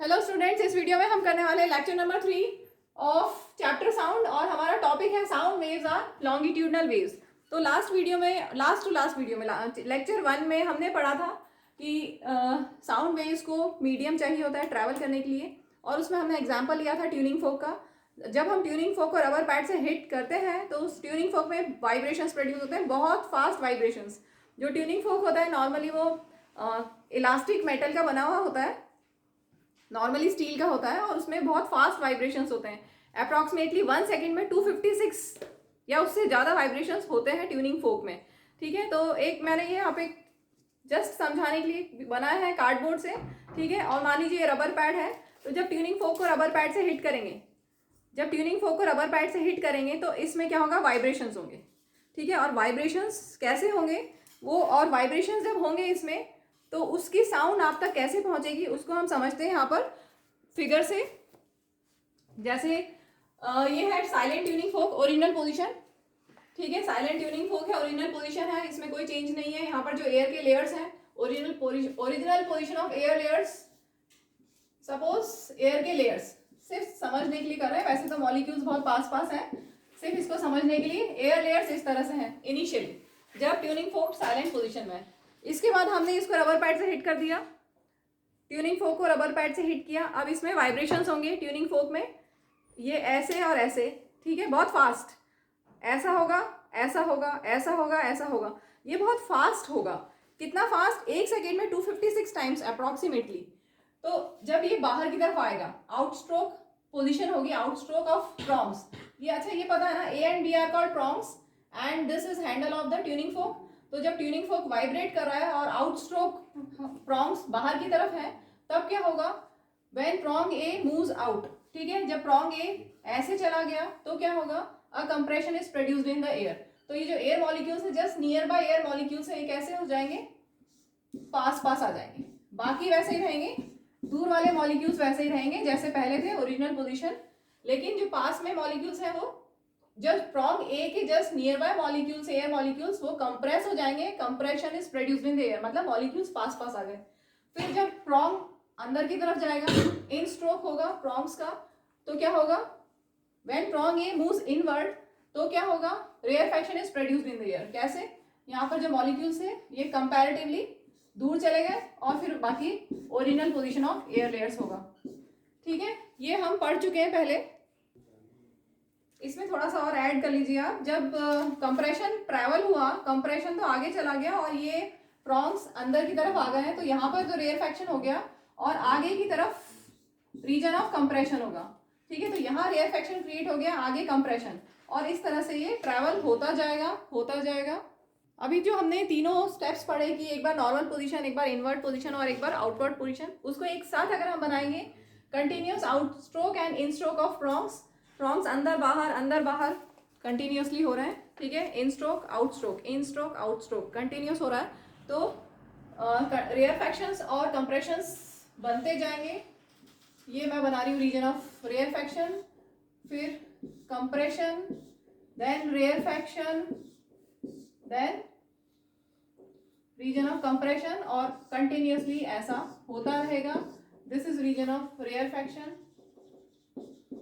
Hello students, इस video में हम करने वाले हैं lecture number 3 of chapter sound और हमारा टॉपिक है sound waves are longitudinal waves. तो लास्ट वीडियो में लेक्चर 1 में हमने पढ़ा था कि साउंड वेव्स को मीडियम चाहिए होता है ट्रैवल करने के लिए, और उसमें हमने एग्जांपल लिया था ट्यूनिंग फोक का। जब हम ट्यूनिंग फोक को रबर पैड से हिट करते हैं तो उस ट्यूनिंग फोक में वाइब्रेशंस प्रोड्यूस होते हैं, बहुत फास्ट वाइब्रेशंस। जो ट्यूनिंग फोक होता है नॉर्मली वो इलास्टिक मेटल का बना हुआ होता है, नॉर्मली स्टील का होता है, और उसमें बहुत फास्ट वाइब्रेशंस होते हैं। अप्रॉक्सीमेटली 1 सेकेंड में 256 या उससे ज़्यादा वाइब्रेशंस होते हैं ट्यूनिंग फोक में। ठीक है, तो एक मैंने ये यहाँ पे जस्ट समझाने के लिए बनाया है कार्डबोर्ड से। ठीक है, और मान लीजिए ये रबर पैड है, तो जब ट्यूनिंग फोक को रबर पैड से हिट करेंगे तो इसमें क्या होगा, वाइब्रेशंस होंगे। ठीक है, और वाइब्रेशंस कैसे होंगे वो, और वाइब्रेशंस जब होंगे इसमें तो उसकी साउंड आप तक कैसे पहुंचेगी उसको हम समझते हैं यहाँ पर फिगर से। जैसे ये है साइलेंट ट्यूनिंग फोक ओरिजिनल पोजीशन। ठीक है, साइलेंट ट्यूनिंग फोक है, ओरिजिनल पोजीशन है, इसमें कोई चेंज नहीं है। यहाँ पर जो एयर के लेयर्स हैं, original position of air layers, suppose air के लेयर्स, सिर्फ समझने के लिए कर रहे हैं, वैसे तो मॉलिक्यूल्स बहुत पास पास है, सिर्फ इसको समझने के लिए एयर लेयर्स इस तरह से हैं इनिशियली जब ट्यूनिंग फोक साइलेंट पोजीशन में है। इसके बाद हमने इसको रबर पैड से हिट कर दिया, ट्यूनिंग फोक को रबर पैड से हिट किया। अब इसमें वाइब्रेशंस होंगे ट्यूनिंग फोक में, ये ऐसे और ऐसे। ठीक है, बहुत फास्ट, ऐसा होगा, ऐसा होगा, ऐसा होगा, ऐसा होगा, ये बहुत फास्ट होगा। कितना फास्ट, 1 सेकेंड में 256 टाइम्स अप्रॉक्सीमेटली। तो जब ये बाहर की तरफ आएगा, आउटस्ट्रोक पोजिशन होगी, आउटस्ट्रोक ऑफ प्रॉन्ग्स। ये अच्छा ये पता है ना, A and B are called prongs and this is handle of the tuning fork. तो जब ट्यूनिंग फोक वाइब्रेट कर रहा है और आउटस्ट्रोक प्रॉन्ग्स बाहर की तरफ है, तब क्या होगा, when prong A moves out. ठीक है, जब प्रॉन्ग ए ऐसे चला गया तो क्या होगा, a compression is produced in the air. तो ये जो एयर मॉलिक्यूल्स है, just near by air molecules है, ये कैसे हो जाएंगे, पास पास आ जाएंगे। बाकी वैसे ही रहेंगे, दूर वाले मॉलिक्यूल्स वैसे ही रहेंगे जैसे पहले थे, ओरिजिनल पोजीशन। लेकिन जो पास में मॉलिक्यूल्स हैं वो जस्ट प्रॉन्ग ए के just near by molecules, air molecules, वो कंप्रेस हो जाएंगे, compression is produced in the air, मतलब मॉलिक्यूल्स पास पास आ गए। फिर जब प्रॉन्ग अंदर की तरफ जाएगा, इन स्ट्रोक होगा प्रॉन्ग्स का, तो क्या होगा, when prong A moves inward तो क्या होगा, rarefaction is produced in the air. कैसे, यहाँ पर जो मॉलिक्यूल्स है ये कंपैरेटिवली दूर चले गए और फिर बाकी original position of air layers होगा। ठीक है, ये हम पढ़ चुके हैं पहले। इसमें थोड़ा सा और ऐड कर लीजिए आप, जब कंप्रेशन ट्रैवल हुआ, कंप्रेशन तो आगे चला गया और ये प्रॉन्ग्स अंदर की तरफ आ गए हैं, तो यहाँ पर जो रेयरफैक्शन हो गया और आगे की तरफ रीजन ऑफ कंप्रेशन होगा। ठीक है, तो यहाँ रेयरफैक्शन क्रिएट हो गया, आगे कंप्रेशन, और इस तरह से ये ट्रैवल होता जाएगा। अभी जो हमने तीनों स्टेप्स पढ़े कि एक बार नॉर्मल पोजीशन, एक बार इनवर्ट पोजीशन और एक बार आउटवर्ड पोजीशन, उसको एक साथ अगर हम बनाएंगे, कंटिन्यूस आउटस्ट्रोक एंड इनस्ट्रोक ऑफ प्रॉन्ग्स अंदर बाहर कंटिन्यूसली हो रहे हैं। ठीक है, इनस्ट्रोक आउटस्ट्रोक कंटिन्यूस हो रहा है, तो रेयरफैक्शंस और कंप्रेशंस बनते जाएंगे। ये मैं बना रही हूँ रीजन ऑफ रेयरफैक्शन, फिर compression, then rarefaction, then region of compression, और कंटिन्यूसली ऐसा होता रहेगा। This is region of rarefaction.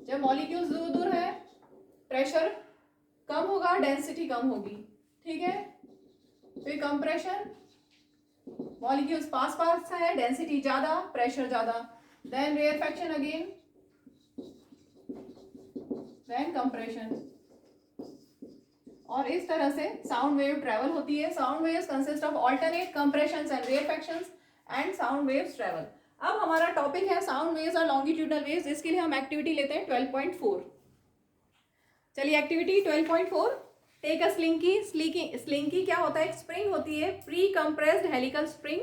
जब मॉलिक्यूल्स दूर दूर है, प्रेशर कम होगा, डेंसिटी कम होगी। ठीक है, फिर कंप्रेशन, मॉलिक्यूल्स पास पास है, डेंसिटी ज्यादा, प्रेशर ज्यादा, then rarefaction again, then compression, और इस तरह से साउंड वेव ट्रैवल होती है। Sound waves consist of alternate compressions and rarefactions and sound waves travel. अब हमारा टॉपिक है साउंड वेव्स और लॉन्गिट्यूडनल वेव्स। इसके लिए हम एक्टिविटी लेते हैं 12.4। चलिए activity 12.4, take a slinky. Slinky क्या होता है, एक स्प्रिंग होती है, प्री कंप्रेस्ड हेलिकल स्प्रिंग,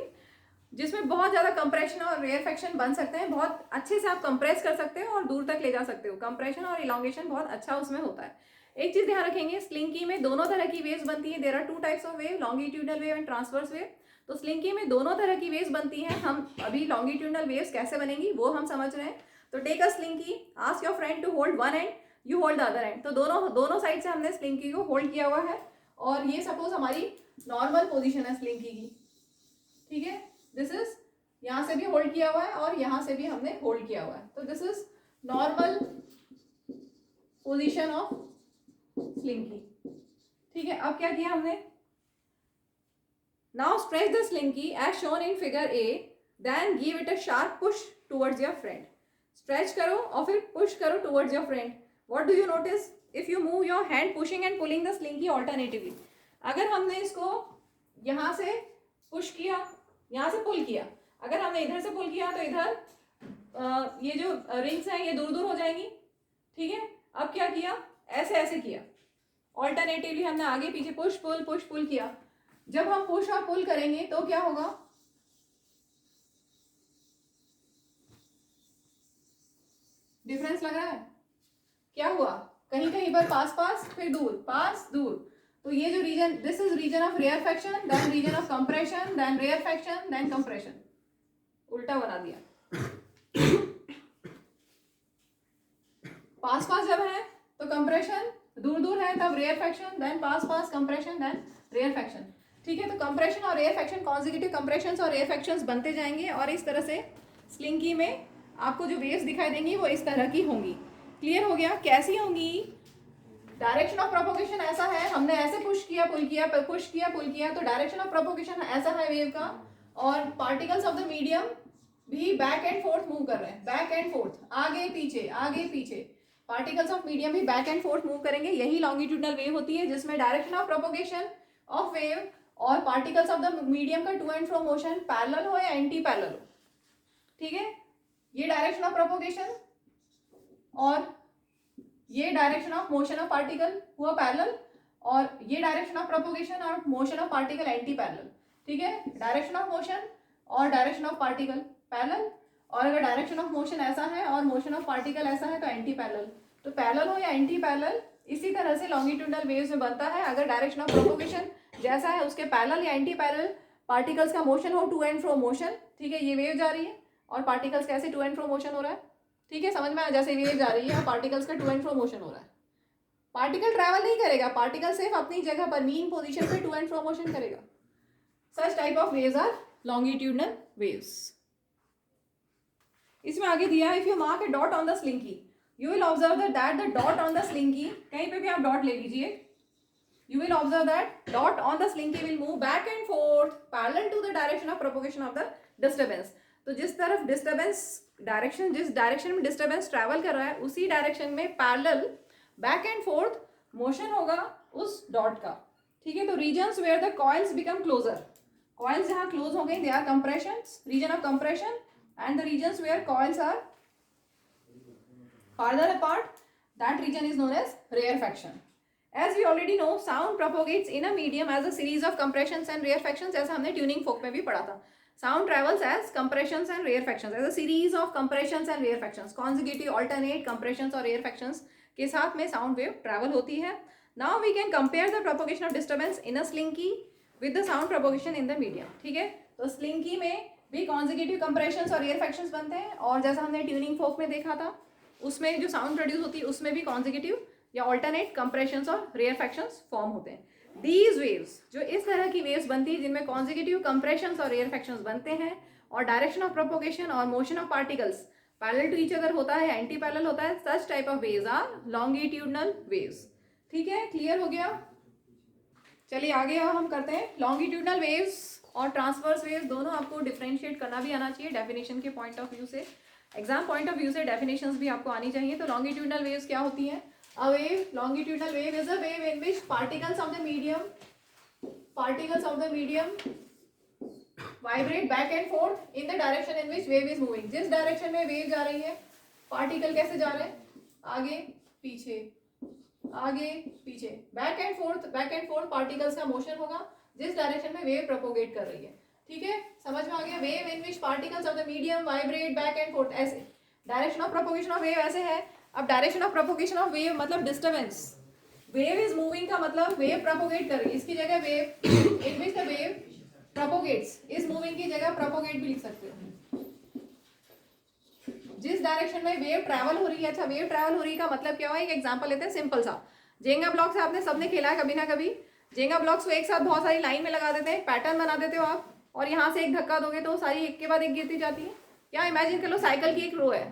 जिसमें बहुत ज़्यादा कंप्रेशन और रेयरफैक्शन बन सकते हैं। बहुत अच्छे से आप कंप्रेस कर सकते हो और दूर तक ले जा सकते हो, कंप्रेशन और इलॉन्गेशन बहुत अच्छा उसमें होता है। एक चीज़ ध्यान रखेंगे, स्लिंकी में दोनों तरह की वेव्स बनती है। There are 2 types of wave, longitudinal wave and transverse wave. तो स्लिंकी में दोनों तरह की वेव्स बनती हैं। हम अभी लॉन्गिट्यूडनल वेव्स कैसे बनेंगी वो हम समझ रहे हैं। तो take a slinky, ask your friend to hold one end, you hold the other end. तो दोनों साइड से हमने स्लिंकी को होल्ड किया हुआ है, और ये सपोज हमारी नॉर्मल पोजिशन है स्लिंकी की। ठीक है, दिस इज, यहाँ से भी होल्ड किया हुआ है और यहाँ से भी हमने होल्ड किया हुआ है। तो this is normal position of slinky. ठीक है, अब क्या किया हमने, now stretch the slinky as shown in figure A, then give it a sharp push towards your friend. Stretch करो और फिर पुश करो towards your friend. What do you notice, if you move your hand pushing and pulling the slinky alternatively, अगर हमने इसको यहाँ से push किया, यहाँ से पुल किया, अगर हमने इधर से पुल किया तो इधर ये जो रिंग्स हैं ये दूर दूर हो जाएंगी। ठीक है, अब क्या किया, ऐसे ऐसे किया, ऑल्टरनेटिवली हमने आगे पीछे पुश पुल किया। जब हम पुश और पुल करेंगे तो क्या होगा, डिफरेंस लग रहा है, क्या हुआ, कहीं कहीं पर पास पास फिर दूर, पास दूर। तो ये जो region, this is region of rarefaction, then region of compression, then rarefaction, then compression, उल्टा बना दिया। पास पास जब है तो कंप्रेशन, दूर दूर है तब रेयरफैक्शन, देन पास पास कंप्रेशन, देन रेयरफैक्शन। ठीक है, तो कंप्रेशन और रेयरफैक्शन, कॉन्जिक्यूटिव कंप्रेशंस और रेयरफैक्शंस बनते जाएंगे और इस तरह से स्लिंकी में आपको जो वेव्स दिखाई देंगी वो इस तरह की होंगी। क्लियर हो गया, कैसी होंगी, डायरेक्शन ऑफ प्रोपोगेशन ऐसा है, हमने ऐसे पुश किया पुल किया, पुश किया पुल किया, तो डायरेक्शन ऑफ प्रोपोगेशन ऐसा है वेव का, और पार्टिकल्स ऑफ द मीडियम भी बैक एंड फोर्थ मूव कर रहे हैं, बैक एंड फोर्थ, आगे पीछे, पार्टिकल्स ऑफ मीडियम भी बैक एंड फोर्थ मूव करेंगे। यही लॉन्गिट्यूडनल वेव होती है जिसमें direction of propagation of wave और पार्टिकल्स ऑफ द मीडियम का to and fro motion parallel हो या एंटी पैरेलल हो। ठीक है, ये डायरेक्शन ऑफ प्रोपोगेशन और ये direction of motion of particle हुआ पैरेलल, और ये डायरेक्शन ऑफ प्रोपोगेशन और motion of particle anti parallel. ठीक है, डायरेक्शन ऑफ मोशन और डायरेक्शन ऑफ पार्टिकल पैरेलल, और अगर डायरेक्शन ऑफ मोशन ऐसा है और मोशन ऑफ पार्टिकल ऐसा है तो एंटी पैरेलल। तो पैरेलल हो या एंटी पैरेलल, इसी तरह से लॉन्गिट्यूडनल वेव्स में बनता है। अगर डायरेक्शन ऑफ प्रोपोगेशन जैसा है उसके पैरेलल या एंटी पैरेलल, पार्टिकल्स का मोशन हो टू एंड फ्रो मोशन। ठीक है, ये वेव जा रही है और पार्टिकल्स कैसे टू एंड फ्रो मोशन हो रहा है। ठीक है, समझ में आया, जैसे वेव जा रही है और पार्टिकल्स का टू एंड फ्रो मोशन हो रहा है। पार्टिकल ट्रैवल नहीं करेगा, पार्टिकल सिर्फ अपनी जगह पर मीन पोजीशन पे टू एंड फ्रो मोशन करेगा। Such type of waves are longitudinal waves. इसमें आगे दिया है, if you mark a dot on the slinky you will observe that the dot on the slinky, कहीं पे भी आप डॉट ले लीजिए, you will observe that dot on the slinky will move back and forth parallel to the direction of propagation of the disturbance। तो जिस तरफ disturbance direction, जिस डायरेक्शन में डिस्टर्बेंस ट्रैवल कर रहा है उसी डायरेक्शन में parallel back and forth motion होगा उस डॉट का। ठीक है, तो regions where the coils become closer, coils जहाँ क्लोज हो गई they are compressions, region of compression, and the regions where coils are farther apart, that region is known as rarefaction। As we already know, sound propagates in a medium as a series of compressions and rarefactions, ऐसा हमने tuning फोक में भी पढ़ा था। Sound travels as compressions and rarefactions, as a series of compressions and rarefactions, consecutive alternate compressions और rarefactions के साथ में sound wave travel होती है। Now we can compare the propagation of disturbance in a slinky with the sound propagation in the medium। ठीक है, तो slinky में भी consecutive compressions और rarefactions बनते हैं, और जैसा हमने ट्यूनिंग फोक में देखा था उसमें जो साउंड प्रोड्यूस होती है उसमें भी कॉन्जिक्यूटिव या ऑल्टरनेट कंप्रेशंस और रेयरफैक्शंस फॉर्म होते हैं। दीज वेव्स, जो इस तरह की वेव्स बनती है जिनमें कॉन्जिक्यूटिव कंप्रेशंस और रेयरफैक्शंस बनते हैं और डायरेक्शन ऑफ प्रोपोगेशन और motion of particles parallel to each other होता है, एंटी पैरेलल होता है, such type of waves are longitudinal waves. ठीक है, क्लियर हो गया। चलिए आगे हम करते हैं। लॉन्गिट्यूडनल वेव्स और ट्रांसवर्स वेव्स दोनों आपको डिफ्रेंशिएट करना भी आना चाहिए डेफिनेशन के पॉइंट ऑफ व्यू से, एग्जाम पॉइंट ऑफ व्यू से डेफिनेशंस भी आपको आनी चाहिए। तो लॉन्गिट्यूडनल वेव्स क्या होती हैं? A wave, longitudinal wave is a wave in which particles of the medium vibrate back and fourth in the direction in which wave is moving. जिस डायरेक्शन में वेव जा रही है, पार्टिकल कैसे जा रहे हैं, आगे पीछे बैक एंड फोर्थ पार्टिकल्स का मोशन होगा जिस डायरेक्शन में वेव प्रोपोगेट कर रही है। ठीक है, समझ में आ गया। Wave in which particles of the medium vibrate back and forth, ऐसे direction of propagation of wave ऐसे है। अब direction of propagation of wave मतलब डिस्टर्बेंस, वेव इज मूविंग का मतलब वेव प्रोपोगेट कर रही है, इसकी जगह wave in which the wave propagates, is moving की जगह प्रोपोगेट भी लिख सकते हो। जिस डायरेक्शन में वेव ट्रैवल हो रही है, अच्छा वेव ट्रैवल हो रही का मतलब क्या हुआ, एक एग्जांपल लेते हैं सिंपल सा। जेंगा ब्लॉक से आपने सबने खेला है कभी ना कभी। जेंगा ब्लॉक्स को एक साथ बहुत सारी लाइन में लगा देते हैं, पैटर्न बना देते हो आप, और यहाँ से एक धक्का दोगे तो सारी एक के बाद एक गिरती जाती है। या इमेजिन कर लो साइकिल की एक रो है,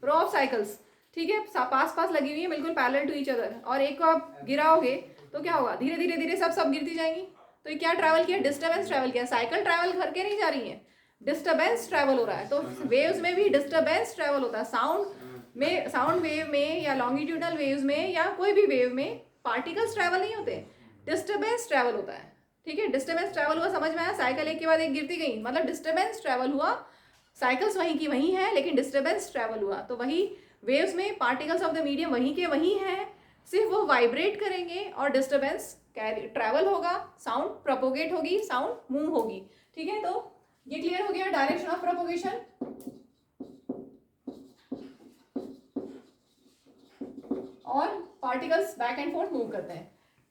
रो ऑफ साइकिल्स, ठीक है, पास पास लगी हुई है बिल्कुल पैरेलल टू ईच अदर, और एक को आप गिराओगे तो क्या होगा, धीरे धीरे धीरे सब गिरती जाएंगी। तो ये क्या ट्रैवल किया, डिस्टर्बेंस ट्रैवल किया। साइकिल ट्रैवल करके नहीं जा रही है, डिस्टर्बेंस ट्रैवल हो रहा है। तो वेव्स में भी डिस्टर्बेंस ट्रैवल होता है। साउंड वेव में या लॉन्गिट्यूडनल वेव्स में या कोई भी वेव में पार्टिकल्स ट्रैवल नहीं होते, डिस्टर्बेंस ट्रैवल होता है। ठीक है, डिस्टर्बेंस ट्रैवल हुआ, समझ में आया? साइकिल एक के बाद एक गिरती गई, मतलब डिस्टर्बेंस ट्रैवल हुआ। साइकिल्स वहीं की वहीं है लेकिन डिस्टर्बेंस ट्रैवल हुआ। तो वही वेव्स में पार्टिकल्स ऑफ द मीडियम वहीं के वहीं है, सिर्फ वो वाइब्रेट करेंगे और डिस्टर्बेंस ट्रैवल होगा, साउंड प्रोपोगेट होगी, साउंड मूव होगी। ठीक है, तो ये क्लियर हो गया डायरेक्शन ऑफ प्रोपोगेशन। और particles back and forth move करते हैं।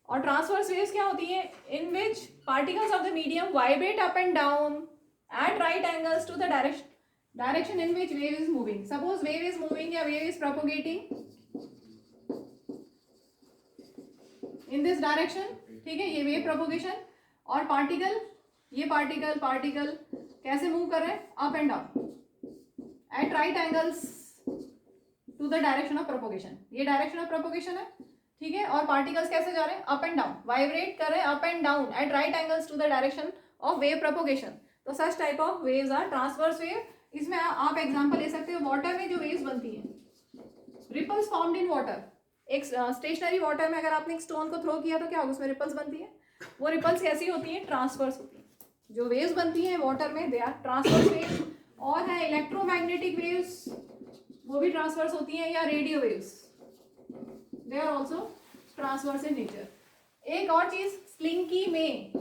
और ट्रांसवर्स वेव्स क्या होती है, in which particles of the medium vibrate up and down at right angles to the direction in which wave is moving. Suppose wave is moving या wave is propagating in this direction, ठीक है, ये wave propagation. और ये particle कैसे move कर रहे हैं, up and down at right angles to the direction of propagation. ये डायरेक्शन ऑफ प्रोपोगेशन है, ठीक है। और पार्टिकल्स कैसे जा रहे हैं, अप एंड डाउन, वाइब्रेट कर रहे हैं up and down at right angles to the direction of wave propagation. तो such type of waves are transverse wave. इसमें आप एग्जांपल ले सकते हो, वाटर में जो वेव्स बनती हैं, रिपल्स फॉर्म्ड इन वाटर। एक स्टेशनरी वाटर में अगर आपने एक स्टोन को थ्रो किया तो क्या होगा, उसमें रिपल्स बनती है। वो रिपल्स कैसी होती हैं, ट्रांसवर्स होती हैं। जो वेव्स बनती हैं वाटर में, दे आर ट्रांसवर्स वेव्स। और है इलेक्ट्रोमैग्नेटिक वेव्स, वो भी ट्रांसवर्स होती हैं, या radio waves, they are also transverse in nature. एक और चीज, स्लिंकी में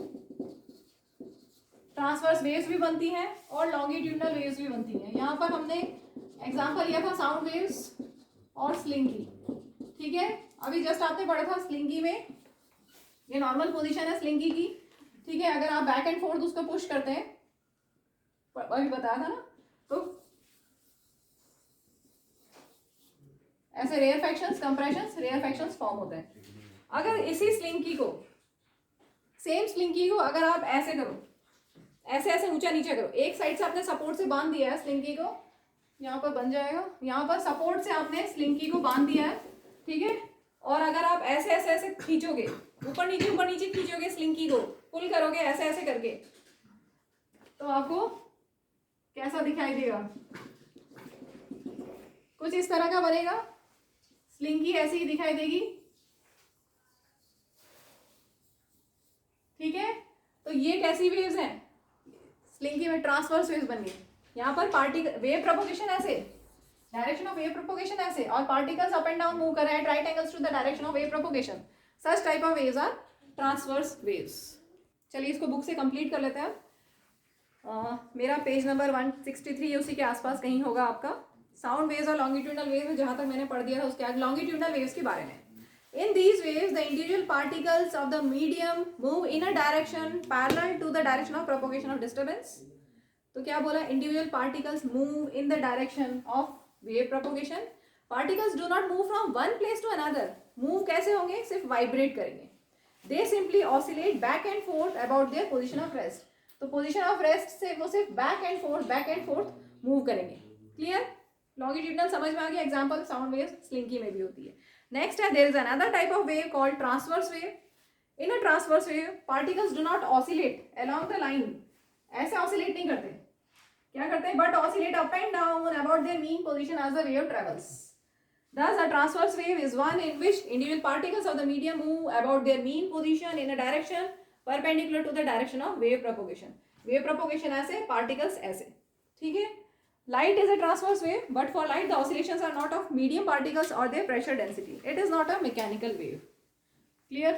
ट्रांसवर्स वेव्स भी बनती हैं और लॉन्गिट्यूडनल वेव्स भी बनती हैं। यहाँ पर हमने एग्जांपल लिया था साउंड वेव्स और स्लिंकी, ठीक है। अभी जस्ट आपने पढ़ा था स्लिंकी में, ये नॉर्मल पोजीशन है स्लिंकी की, ठीक है। अगर आप बैक एंड फोर्थ उसको पुश करते हैं, अभी बताया था ना, तो ऐसे rarefactions, compressions, rarefactions form होते हैं। अगर इसी स्लिंकी को, सेम स्लिंकी को अगर आप ऐसे करो, ऐसे ऐसे ऊंचा नीचे करो, एक साइड से आपने सपोर्ट से बांध दिया है स्लिंकी को, यहाँ पर बन जाएगा, यहाँ पर सपोर्ट से आपने स्लिंकी को बांध दिया है, ठीक है। और अगर आप ऐसे ऐसे ऐसे खींचोगे, ऊपर नीचे खींचोगे स्लिंकी को, पुल करोगे ऐसे ऐसे करके, तो आपको कैसा दिखाई देगा, कुछ इस तरह का बनेगा। स्लिंकी ऐसी ही दिखाई देगी, ठीक है। तो ये कैसी वेव्स हैं, स्लिंकी में ट्रांसवर्स वेव्स बन गई। यहाँ पर पार्टिकल वेव प्रोपोगेशन ऐसे, डायरेक्शन ऑफ वेव प्रोपोगेशन ऐसे, और particles up and down move कर रहे हैं at right angles to the direction of wave propagation. Such type of waves are transverse waves. चलिए इसको बुक से कंप्लीट कर लेते हैं। मेरा पेज नंबर 163 उसी के आसपास कहीं होगा आपका। साउंड वेव्स और लॉन्गिट्यूडनल वेव्स जहाँ तक मैंने पढ़ दिया था उसके आगे लॉन्गिट्यूडनल वेव्स के बारे में। In these waves, the individual particles of the medium move in a direction parallel to the direction of propagation of disturbance. तो क्या बोला, individual particles move in the direction of wave propagation. Particles do not move from one place to another. Move कैसे होंगे, सिर्फ vibrate करेंगे. They simply oscillate back and forth about their position of rest. तो position of rest से वो सिर्फ back and forth move करेंगे. Clear? Longitudinal समझ में आ गया, example sound waves slinky में भी होती है. Next, there is another type of wave called transverse wave. In a transverse wave, particles do not oscillate along the line. ऐसे oscillate नहीं करते, क्या करते हैं, but oscillate up and down about their mean position as the wave travels. Thus, a transverse wave is one in which individual particles of the medium move about their mean position in a direction perpendicular to the direction of wave propagation. Wave propagation ऐसे, particles ऐसे, ठीक है। Light is a transverse wave, but for light the oscillations are not of medium particles or their pressure density. It is not a mechanical wave. Clear?